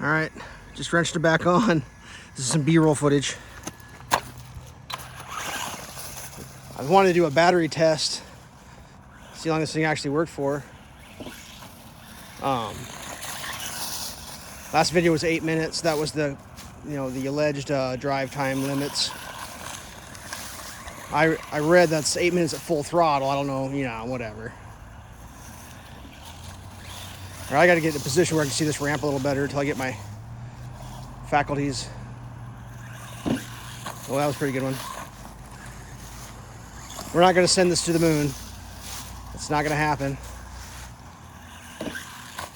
All right, just wrenched it back on. This is some B-roll footage. I wanted to do a battery test, see how long this thing actually worked for. Last video was 8 minutes. That was the, the alleged drive time limits. I read that's 8 minutes at full throttle. I don't know, whatever. All right, I got to get in a position where I can see this ramp a little better until I get my faculties. Well, that was a pretty good one. We're not going to send this to the moon. It's not going to happen.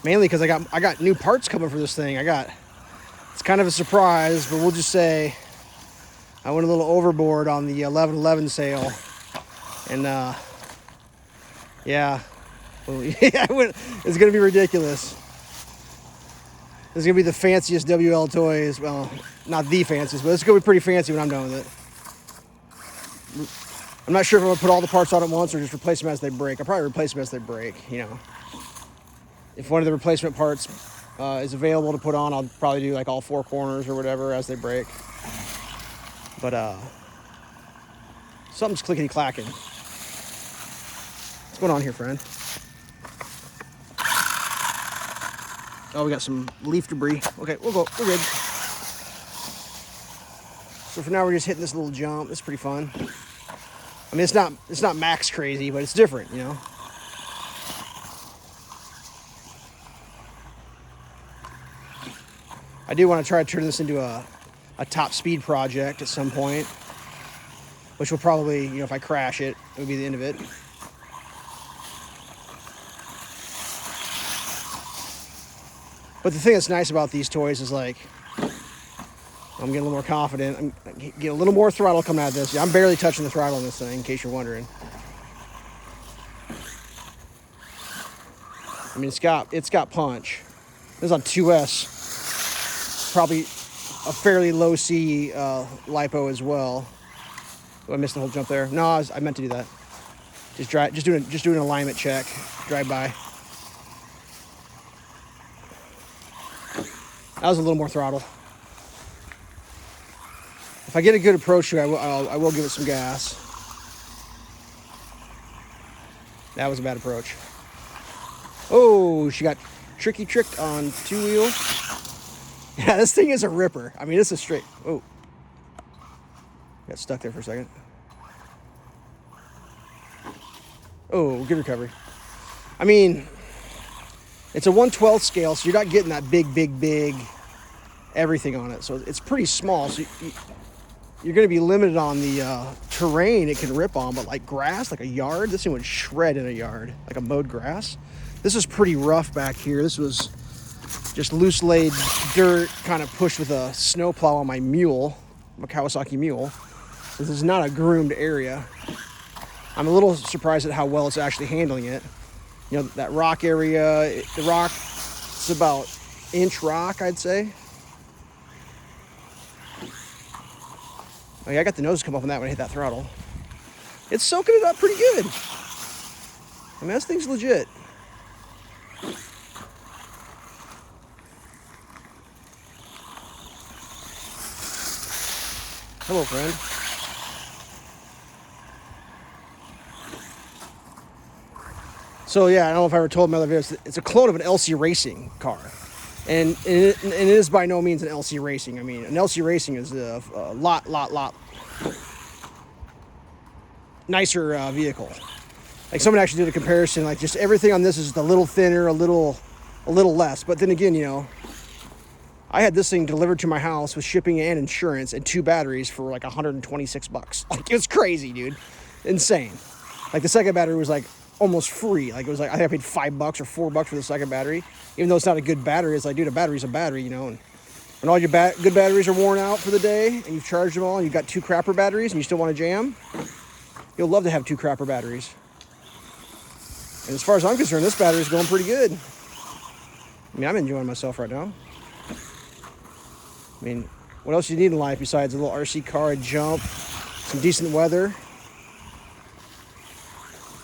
Mainly because I got new parts coming for this thing. It's kind of a surprise, but we'll just say I went a little overboard on the 11/11 sale, and yeah, it's gonna be ridiculous. This is gonna be the fanciest Wltoys. Well, not the fanciest, but it's gonna be pretty fancy when I'm done with it. I'm not sure if I'm gonna put all the parts on at once or just replace them as they break. I'll probably replace them as they break, If one of the replacement parts is available to put on, I'll probably do like all four corners or whatever as they break. But something's clickety clacking. What's going on here, friend? Oh, we got some leaf debris. Okay, we'll go. We're good. So for now, we're just hitting this little jump. It's pretty fun. I mean, it's not max crazy, but it's different, I do want to try to turn this into a top speed project at some point, which will probably, if I crash it, it would be the end of it. But the thing that's nice about these toys is like, I'm getting a little more confident. I'm getting a little more throttle coming out of this. I'm barely touching the throttle on this thing, in case you're wondering. I mean, it's got punch. This is on 2S. Probably a fairly low C lipo as well. Oh, I missed the whole jump there. No, I meant to do that. Just doing an alignment check. Drive by. That was a little more throttle. If I get a good approach to it, I will give it some gas. That was a bad approach. Oh, she got tricked on two wheel. Yeah, this thing is a ripper. I mean, it's a straight. Oh, got stuck there for a second. Oh, good recovery. I mean, it's a 1/12 scale, so you're not getting that big everything on it. So it's pretty small. So you're going to be limited on the terrain it can rip on. But like grass, like a yard, this thing would shred in a yard, like a mowed grass. This was pretty rough back here. This was just loose laid dirt, kind of pushed with a snowplow on my mule, my Kawasaki mule. This is not a groomed area. I'm a little surprised at how well it's actually handling it. That rock area, the rock, it's about inch rock, I'd say. Oh yeah, I got the nose to come up on that when I hit that throttle. It's soaking it up pretty good. I mean, this thing's legit. Hello, friend. So yeah, I don't know if I ever told my other videos, it's a clone of an LC Racing car. And it is by no means an LC Racing. I mean, an LC Racing is a lot nicer vehicle. Like someone actually did a comparison, like just everything on this is just a little thinner, a little less. But then again, I had this thing delivered to my house with shipping and insurance and 2 batteries for like $126. Like, it was crazy, dude. Insane. Like the second battery was like almost free. Like it was like, I think I paid $5 or $4 for the second battery. Even though it's not a good battery, it's like, dude, a battery's a battery, and when all your good batteries are worn out for the day and you've charged them all and you've got 2 crapper batteries and you still want to jam, you'll love to have 2 crapper batteries. And as far as I'm concerned, this battery's going pretty good. I mean, I'm enjoying myself right now. I mean, what else do you need in life besides a little RC car, a jump, some decent weather?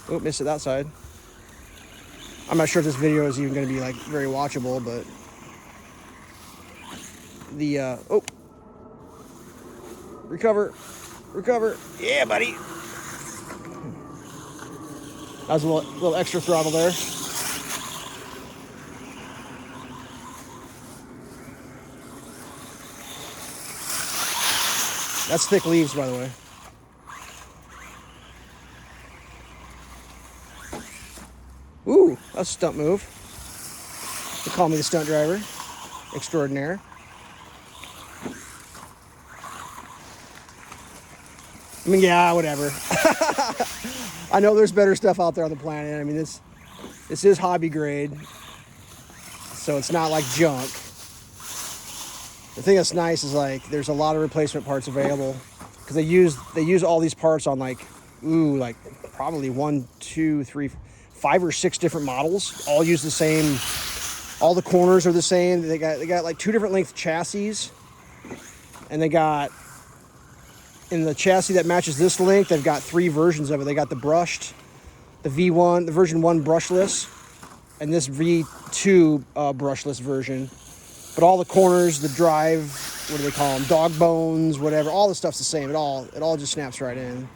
Oh, missed it that side. I'm not sure if this video is even going to be like very watchable, but the, oh, recover, yeah, buddy. That was a little extra throttle there. That's thick leaves, by the way. Ooh, that's a stunt move. They call me the stunt driver extraordinaire. I mean, yeah, whatever. I know there's better stuff out there on the planet. I mean, this is hobby grade, so it's not like junk. The thing that's nice is like there's a lot of replacement parts available because they use all these parts on like probably 1, 2, 3, 5 or 6 different models. All use the same. All the corners are the same. They got like 2 different length chassis, and they got in the chassis that matches this length. They've got 3 versions of it. They got the brushed, the V1, the version 1 brushless, and this V2 brushless version. But all the corners, the drive, what do they call them? Dog bones, whatever. All the stuff's the same. It all just snaps right in.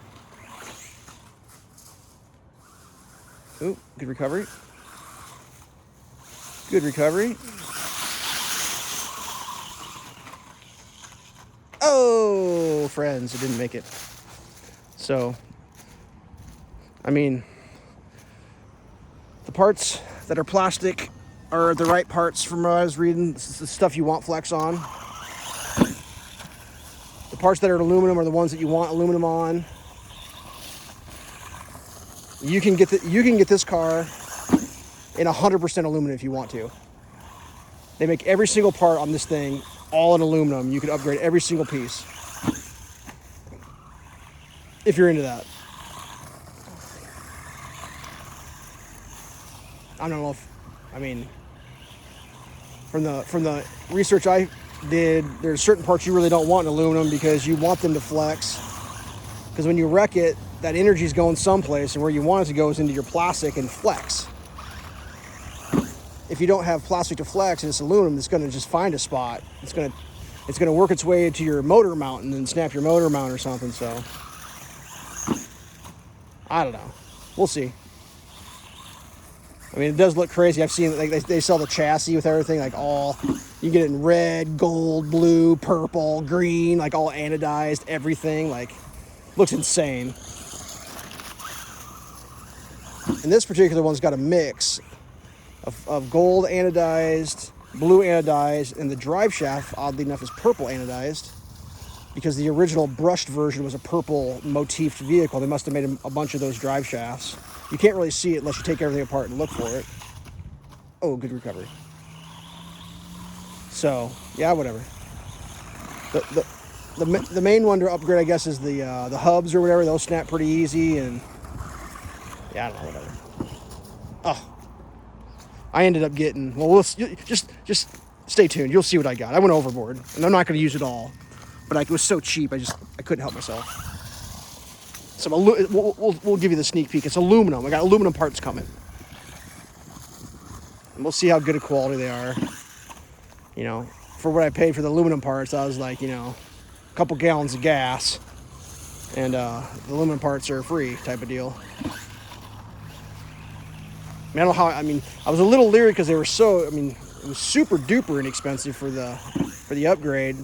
Ooh, good recovery. Good recovery. Oh, friends, it didn't make it. So, I mean, the parts that are plastic are the right parts from what I was reading. This is the stuff you want flex on. The parts that are aluminum are the ones that you want aluminum on. You can get this car in 100% aluminum if you want to. They make every single part on this thing all in aluminum. You can upgrade every single piece if you're into that. I don't know if, I mean, from the research I did, there's certain parts you really don't want in aluminum because you want them to flex. Because when you wreck it, that energy is going someplace, and where you want it to go is into your plastic and flex. If you don't have plastic to flex and it's aluminum, it's going to just find a spot. It's going to work its way into your motor mount and then snap your motor mount or something. So I don't know. We'll see. I mean, it does look crazy. I've seen like they sell the chassis with everything, like you get it in red, gold, blue, purple, green, like all anodized, everything. Like, looks insane. And this particular one's got a mix of gold anodized, blue anodized, and the drive shaft, oddly enough, is purple anodized because the original brushed version was a purple motifed vehicle. They must have made a bunch of those drive shafts. You can't really see it unless you take everything apart and look for it. Oh, good recovery. So, yeah, whatever. The main one to upgrade, I guess, is the hubs or whatever. They'll snap pretty easy, and yeah, I don't know, whatever. Oh, I ended up getting, well, we'll just stay tuned. You'll see what I got. I went overboard, and I'm not going to use it all, but it was so cheap, I couldn't help myself. So we'll give you the sneak peek. It's aluminum. I got aluminum parts coming, and we'll see how good a quality they are. You know, for what I paid for the aluminum parts, I was like, a couple gallons of gas, and the aluminum parts are free type of deal. I don't know how. I mean, I was a little leery because they were so. I mean, it was super duper inexpensive for the upgrade,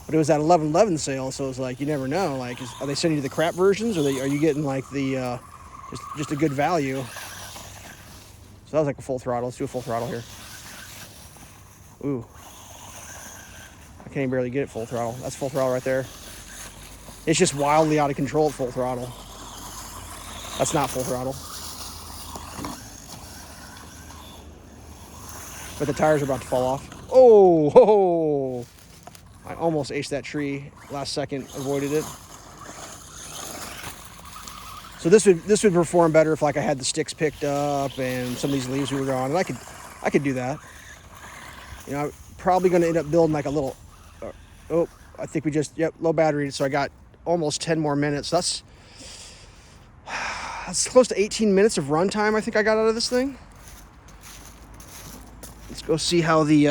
but it was that 11/11 sale, so it was like you never know. Like, are they sending you the crap versions, or are you getting like the just a good value? So that was like a full throttle. Let's do a full throttle here. Ooh, I can't even barely get it full throttle. That's full throttle right there. It's just wildly out of control at full throttle. That's not full throttle. But the tires are about to fall off. Oh, ho, ho. I almost aced that tree. Last second, avoided it. So this would perform better if like I had the sticks picked up and some of these leaves we were on, and I could do that. I'm probably going to end up building like a little. I think low battery. So I got almost 10 more minutes. That's close to 18 minutes of runtime I think I got out of this thing. Let's go see how the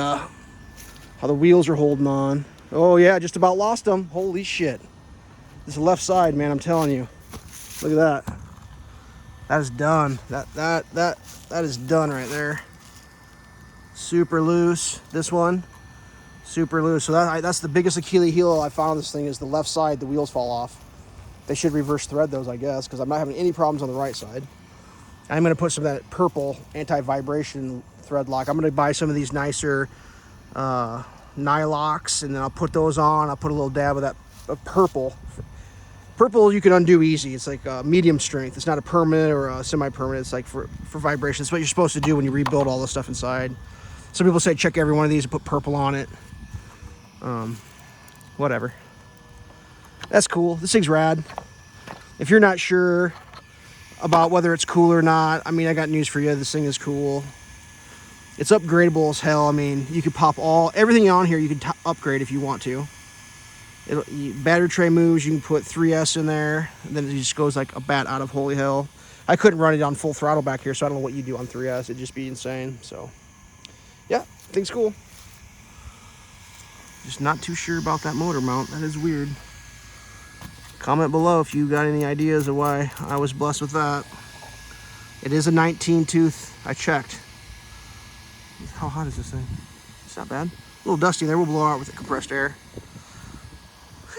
How the wheels are holding on. Oh yeah, just about lost them. Holy shit. This left side, man, I'm telling you. Look at that. That is done. That is done right there. Super loose. This one, super loose. So that's the biggest Achilles heel I found on this thing is the left side, the wheels fall off. They should reverse thread those, I guess, because I'm not having any problems on the right side. I'm going to put some of that purple anti-vibration thread lock. I'm going to buy some of these nicer Nylocks, and then I'll put those on. I'll put a little dab of that purple. Purple you can undo easy. It's like medium strength. It's not a permanent or a semi-permanent. It's like for vibration. It's what you're supposed to do when you rebuild all the stuff inside. Some people say check every one of these and put purple on it. Whatever. That's cool. This thing's rad. If you're not sure about whether it's cool or not, I mean, I got news for you. This thing is cool. It's upgradable as hell. I mean, you could pop everything on here. You can upgrade if you want to. Battery tray moves. You can put 3S in there, and then it just goes like a bat out of holy hell. I couldn't run it on full throttle back here, so I don't know what you do on 3S. It'd just be insane. So, yeah, thing's cool. Just not too sure about that motor mount. That is weird. Comment below if you got any ideas of why I was blessed with that. It is a 19 tooth. I checked. How hot is this thing? It's not bad. A little dusty there. We'll blow out with the compressed air.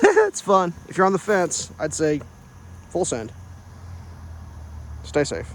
It's fun. If you're on the fence, I'd say full send. Stay safe.